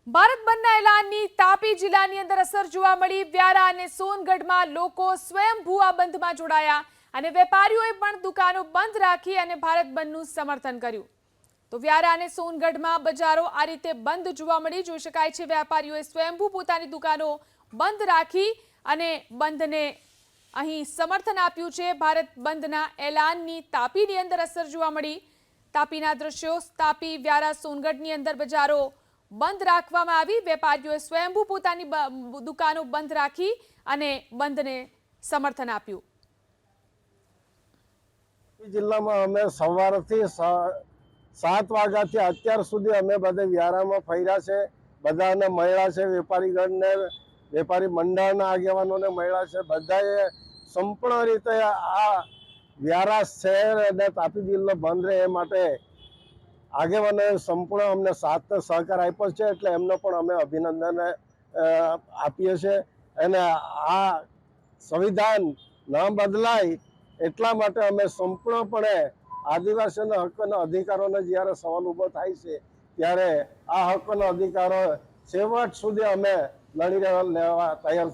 ભારત બંધના એલાનની તાપી જિલ્લાની અંદર અસર જોવા મળી। વ્યારા અને સોનગઢમાં લોકો સ્વયંભૂ આ બંધમાં જોડાયા અને વેપારીઓએ પણ દુકાનો બંધ રાખી અને ભારત બંધનું સમર્થન કર્યું। તો વ્યારા અને સોનગઢમાં બજારો આ રીતે બંધ જોવા મળી। જોઈ શકાય છે વેપારીઓએ સ્વયંભૂ પોતાની દુકાનો બંધ રાખી અને બંધને અહીં સમર્થન આપ્યું છે। ભારત બંધના એલાનની તાપીની અંદર અસર જોવા મળી। તાપીના દ્રશ્યો, તાપી વ્યારા સોનગઢની અંદર બજારો બંધ રાખવામાં આવી। વેપારીઓએ સ્વયંભૂ પોતાની દુકાનો બંધ રાખી અને બંધને સમર્થન આપ્યું। જિલ્લામાં અમે સવારથી 7 વાગ્યાથી અત્યાર સુધી અમે બધે વ્યારામાં ફર્યા છે। બધાને મળ્યા છે, વેપારીગણને, વેપારી મંડળના આગેવાનોને મળ્યા છે। બધાએ સંપૂર્ણ રીતે આ વ્યારા શહેર અને તાપી જિલ્લો બંધ રહે એ માટે આગેવાનોએ સંપૂર્ણ અમને સાથ સહકાર આપ્યો છે, એટલે એમનો પણ અમે અભિનંદન આપીએ છીએ। અને આ સંવિધાન ન બદલાય એટલા માટે અમે સંપૂર્ણપણે આદિવાસીઓના હકોના અધિકારોને જ્યારે સવાલ ઊભો થાય છે ત્યારે આ હકોના અધિકારો છેવટ સુધી અમે લડી લેવા તૈયાર છીએ।